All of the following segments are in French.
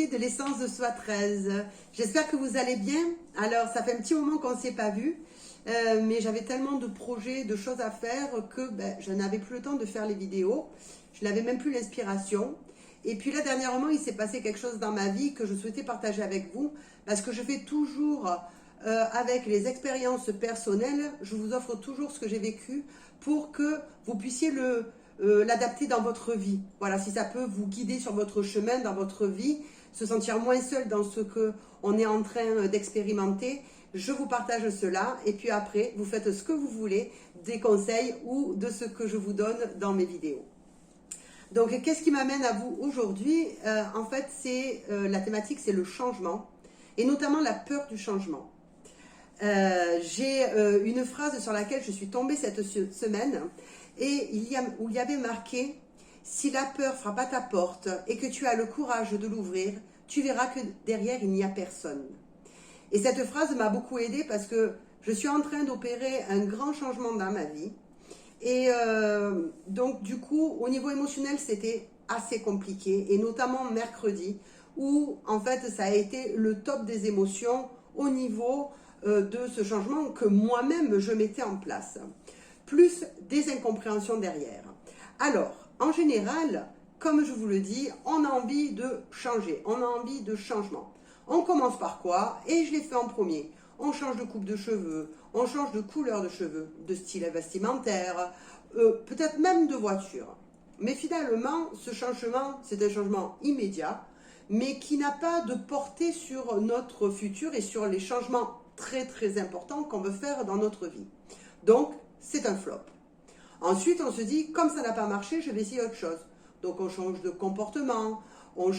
communauté de l'essence de soi 13. J'espère que vous allez bien. Alors, ça fait un petit moment qu'on ne s'est pas vu, mais j'avais tellement de projets, de choses à faire que je n'avais plus le temps de faire les vidéos. Je n'avais même plus l'inspiration. Et puis là, dernièrement, il s'est passé quelque chose dans ma vie que je souhaitais partager avec vous, parce que je fais toujours, avec les expériences personnelles, je vous offre toujours ce que j'ai vécu pour que vous puissiez l'adapter dans votre vie. Voilà, si ça peut vous guider sur votre chemin, dans votre vie, se sentir moins seul dans ce qu'on est en train d'expérimenter, je vous partage cela et puis après, vous faites ce que vous voulez, des conseils ou de ce que je vous donne dans mes vidéos. Donc, qu'est-ce qui m'amène à vous aujourd'hui? En fait, la thématique, c'est le changement et notamment la peur du changement. J'ai une phrase sur laquelle je suis tombée cette semaine et où il y avait marqué « Si la peur frappe à ta porte et que tu as le courage de l'ouvrir, tu verras que derrière il n'y a personne. » Et cette phrase m'a beaucoup aidée parce que je suis en train d'opérer un grand changement dans ma vie. Et donc du coup, au niveau émotionnel, c'était assez compliqué, et notamment mercredi, où en fait ça a été le top des émotions au niveau de ce changement que moi-même je mettais en place, plus des incompréhensions derrière. Alors, en général, comme je vous le dis, on a envie de changer, on a envie de changement. On commence par quoi? Et je l'ai fait en premier. On change de coupe de cheveux, on change de couleur de cheveux, de style vestimentaire, peut-être même de voiture. Mais finalement, ce changement, c'est un changement immédiat, mais qui n'a pas de portée sur notre futur et sur les changements très très importants qu'on veut faire dans notre vie. Donc, c'est un flop. Ensuite, on se dit, comme ça n'a pas marché, je vais essayer autre chose. Donc, on change de comportement, on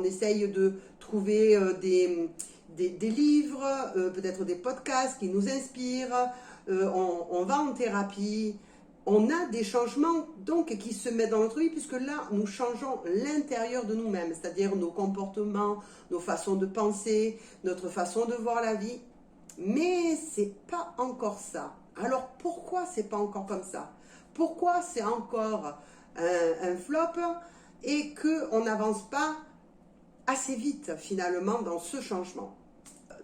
essaye de trouver des livres, peut-être des podcasts qui nous inspirent, on va en thérapie, on a des changements donc qui se mettent dans notre vie puisque là nous changeons l'intérieur de nous-mêmes, c'est-à-dire nos comportements, nos façons de penser, notre façon de voir la vie, mais c'est pas encore ça. Alors pourquoi c'est pas encore comme ça? Pourquoi c'est encore un flop et qu'on n'avance pas assez vite finalement dans ce changement?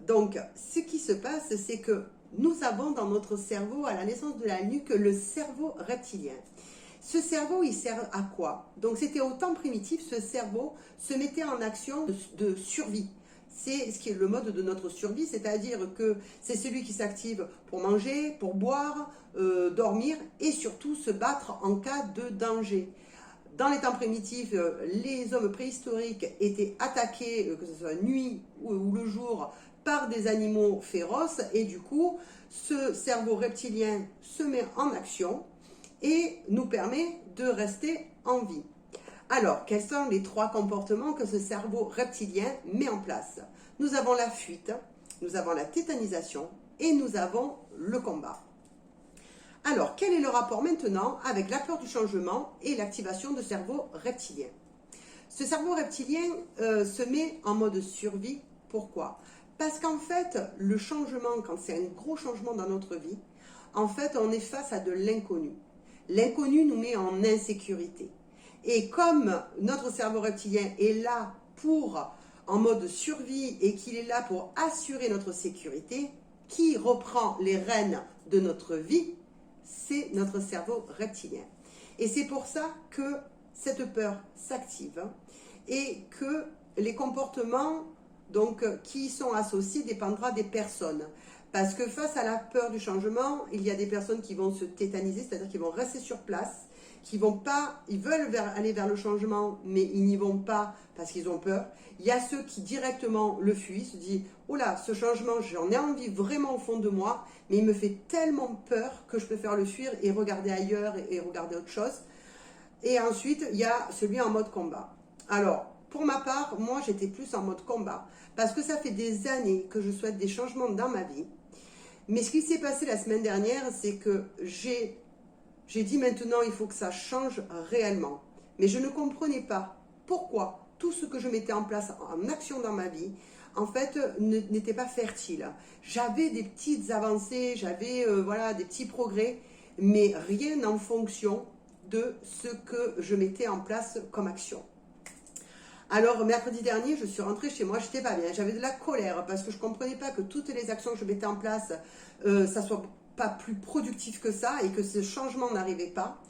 Donc, ce qui se passe, c'est que nous avons dans notre cerveau, à la naissance de la nuque, le cerveau reptilien. Ce cerveau, il sert à quoi? Donc, c'était au temps primitif, ce cerveau se mettait en action de survie. C'est ce qui est le mode de notre survie, c'est-à-dire que c'est celui qui s'active pour manger, pour boire, dormir et surtout se battre en cas de danger. Dans les temps primitifs, les hommes préhistoriques étaient attaqués, que ce soit nuit ou le jour, par des animaux féroces, et du coup, ce cerveau reptilien se met en action et nous permet de rester en vie. Alors, quels sont les 3 comportements que ce cerveau reptilien met en place? Nous avons la fuite, nous avons la tétanisation et nous avons le combat. Alors, quel est le rapport maintenant avec la peur du changement et l'activation du cerveau reptilien? Ce cerveau reptilien se met en mode survie. Pourquoi? Parce qu'en fait, le changement, quand c'est un gros changement dans notre vie, en fait, on est face à de l'inconnu. L'inconnu nous met en insécurité. Et comme notre cerveau reptilien est là en mode survie et qu'il est là pour assurer notre sécurité, qui reprend les rênes de notre vie? C'est notre cerveau reptilien. Et c'est pour ça que cette peur s'active et que les comportements qui sont associés dépendra des personnes. Parce que face à la peur du changement, il y a des personnes qui vont se tétaniser, c'est-à-dire qui vont rester sur place, ils veulent aller vers le changement, mais ils n'y vont pas parce qu'ils ont peur. Il y a ceux qui directement le fuient, se disent « Oh là, ce changement, j'en ai envie vraiment au fond de moi, mais il me fait tellement peur que je préfère le fuir et regarder ailleurs et regarder autre chose. » Et ensuite, il y a celui en mode combat. Alors, pour ma part, moi, j'étais plus en mode combat parce que ça fait des années que je souhaite des changements dans ma vie. Mais ce qui s'est passé la semaine dernière, c'est que j'ai dit maintenant, il faut que ça change réellement. Mais je ne comprenais pas pourquoi tout ce que je mettais en place en action dans ma vie, en fait, n'était pas fertile. J'avais des petites avancées, j'avais des petits progrès, mais rien en fonction de ce que je mettais en place comme action. Alors, mercredi dernier, je suis rentrée chez moi, j'étais pas bien, j'avais de la colère parce que je comprenais pas que toutes les actions que je mettais en place, ça soit pas plus productif que ça et que ce changement n'arrivait pas.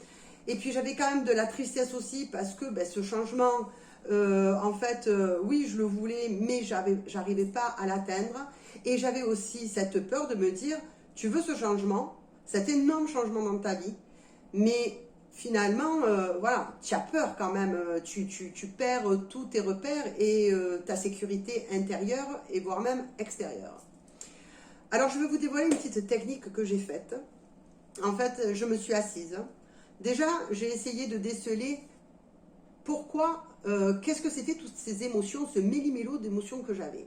Et puis j'avais quand même de la tristesse aussi parce que ce changement, en fait, oui, je le voulais, mais j'arrivais pas à l'atteindre. Et j'avais aussi cette peur de me dire, tu veux ce changement, cet énorme changement dans ta vie, mais finalement, voilà, tu as peur quand même, tu perds tous tes repères et ta sécurité intérieure et voire même extérieure. Alors je vais vous dévoiler une petite technique que j'ai faite. En fait, je me suis assise. Déjà, j'ai essayé de déceler pourquoi, qu'est-ce que c'était toutes ces émotions, ce méli-mélo d'émotions que j'avais.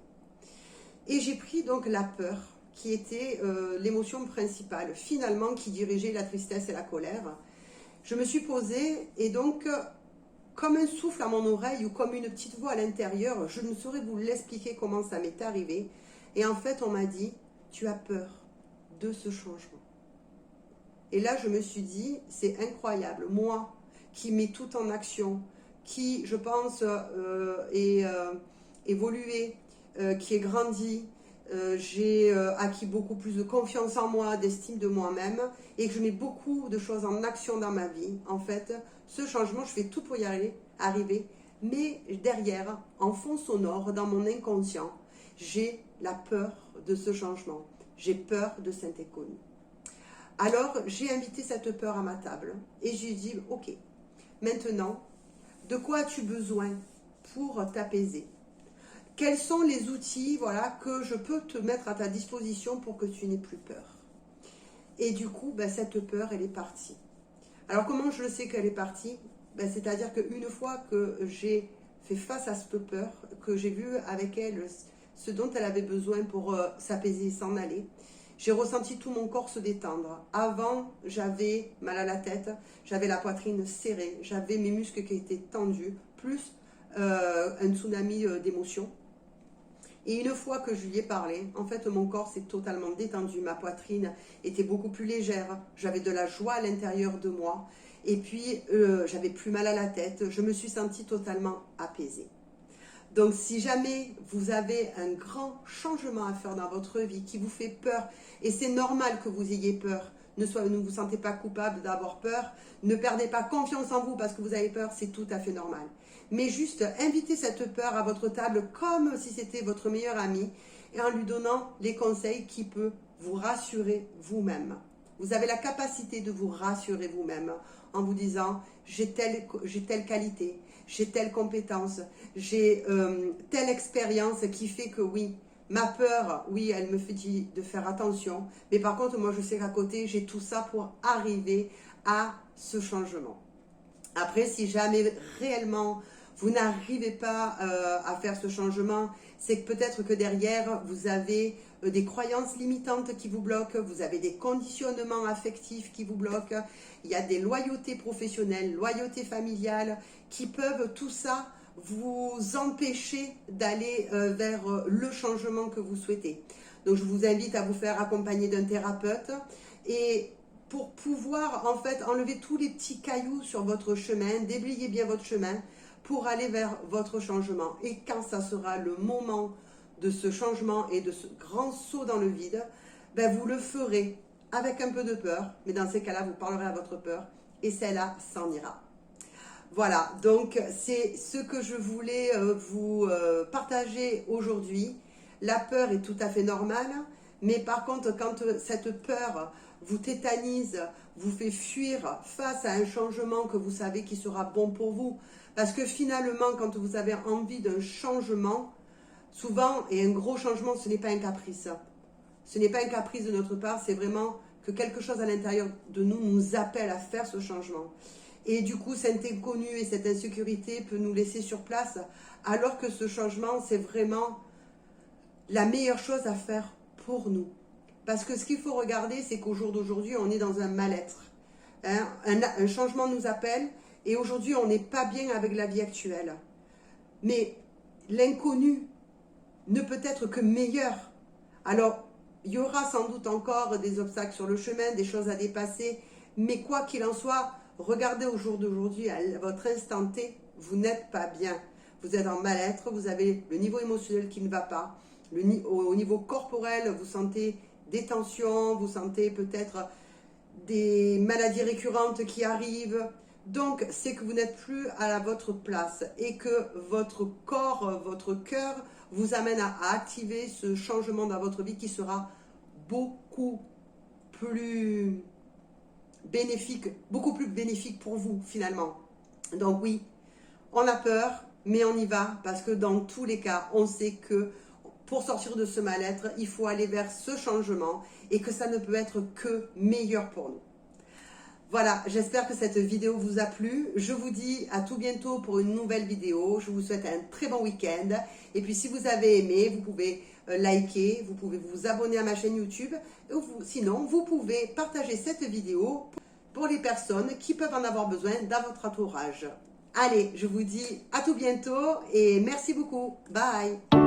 Et j'ai pris donc la peur, qui était l'émotion principale, finalement, qui dirigeait la tristesse et la colère. Je me suis posée et donc, comme un souffle à mon oreille ou comme une petite voix à l'intérieur, je ne saurais vous l'expliquer comment ça m'est arrivé. Et en fait, on m'a dit, tu as peur de ce changement. Et là, je me suis dit, c'est incroyable, moi qui mets tout en action, qui, je pense, est évolué, qui est grandi, j'ai acquis beaucoup plus de confiance en moi, d'estime de moi-même, et que je mets beaucoup de choses en action dans ma vie. En fait, ce changement, je fais tout pour y arriver, mais derrière, en fond sonore, dans mon inconscient, j'ai la peur de ce changement. J'ai peur de cet inconnu. Alors, j'ai invité cette peur à ma table et j'ai dit, ok, maintenant, de quoi as-tu besoin pour t'apaiser? Quels sont les outils, voilà, que je peux te mettre à ta disposition pour que tu n'aies plus peur? Et du coup, cette peur, elle est partie. Alors, comment je le sais qu'elle est partie? C'est-à-dire qu'une fois que j'ai fait face à cette peur, que j'ai vu avec elle ce dont elle avait besoin pour s'apaiser et s'en aller, j'ai ressenti tout mon corps se détendre. Avant, j'avais mal à la tête, j'avais la poitrine serrée, j'avais mes muscles qui étaient tendus, plus un tsunami d'émotions. Et une fois que je lui ai parlé, en fait, mon corps s'est totalement détendu, ma poitrine était beaucoup plus légère, j'avais de la joie à l'intérieur de moi, et puis j'avais plus mal à la tête, je me suis sentie totalement apaisée. Donc si jamais vous avez un grand changement à faire dans votre vie qui vous fait peur, et c'est normal que vous ayez peur, ne vous sentez pas coupable d'avoir peur, ne perdez pas confiance en vous parce que vous avez peur, c'est tout à fait normal. Mais juste invitez cette peur à votre table comme si c'était votre meilleur ami et en lui donnant les conseils qui peuvent vous rassurer vous-même. Vous avez la capacité de vous rassurer vous-même en vous disant j'ai telle qualité, j'ai telle compétence, j'ai telle expérience qui fait que oui, ma peur, oui, elle me fait dire de faire attention, mais par contre, moi, je sais qu'à côté, j'ai tout ça pour arriver à ce changement. Après, si jamais réellement vous n'arrivez pas à faire ce changement, c'est que peut-être que derrière, vous avez des croyances limitantes qui vous bloquent, vous avez des conditionnements affectifs qui vous bloquent, il y a des loyautés professionnelles, loyautés familiales qui peuvent tout ça vous empêcher d'aller vers le changement que vous souhaitez. Donc je vous invite à vous faire accompagner d'un thérapeute et pour pouvoir en fait enlever tous les petits cailloux sur votre chemin, déblayer bien votre chemin pour aller vers votre changement. Et quand ça sera le moment de ce changement et de ce grand saut dans le vide, vous le ferez avec un peu de peur, mais dans ces cas-là, vous parlerez à votre peur et celle-là s'en ira. Voilà, donc c'est ce que je voulais vous partager aujourd'hui. La peur est tout à fait normale, mais par contre, quand cette peur vous tétanise, vous fait fuir face à un changement que vous savez qui sera bon pour vous, parce que finalement, quand vous avez envie d'un changement, souvent, et un gros changement, ce n'est pas un caprice. Ce n'est pas un caprice de notre part, c'est vraiment que quelque chose à l'intérieur de nous nous appelle à faire ce changement. Et du coup, cet inconnu et cette insécurité peut nous laisser sur place, alors que ce changement, c'est vraiment la meilleure chose à faire pour nous. Parce que ce qu'il faut regarder, c'est qu'au jour d'aujourd'hui, on est dans un mal-être. Hein? Un changement nous appelle, et aujourd'hui, on n'est pas bien avec la vie actuelle. Mais l'inconnu ne peut être que meilleur. Alors, il y aura sans doute encore des obstacles sur le chemin, des choses à dépasser, mais quoi qu'il en soit, regardez au jour d'aujourd'hui, à votre instant T, vous n'êtes pas bien. vous êtes en mal-être, vous avez le niveau émotionnel qui ne va pas, au niveau corporel, vous sentez des tensions, vous sentez peut-être des maladies récurrentes qui arrivent. Donc, c'est que vous n'êtes plus à votre place et que votre corps, votre cœur vous amène à activer ce changement dans votre vie qui sera beaucoup plus bénéfique pour vous finalement. Donc oui, on a peur, mais on y va parce que dans tous les cas, on sait que pour sortir de ce mal-être, il faut aller vers ce changement et que ça ne peut être que meilleur pour nous. Voilà, j'espère que cette vidéo vous a plu. Je vous dis à tout bientôt pour une nouvelle vidéo. Je vous souhaite un très bon week-end. Et puis si vous avez aimé, vous pouvez liker, vous pouvez vous abonner à ma chaîne YouTube. Sinon, vous pouvez partager cette vidéo pour les personnes qui peuvent en avoir besoin dans votre entourage. Allez, je vous dis à tout bientôt et merci beaucoup. Bye!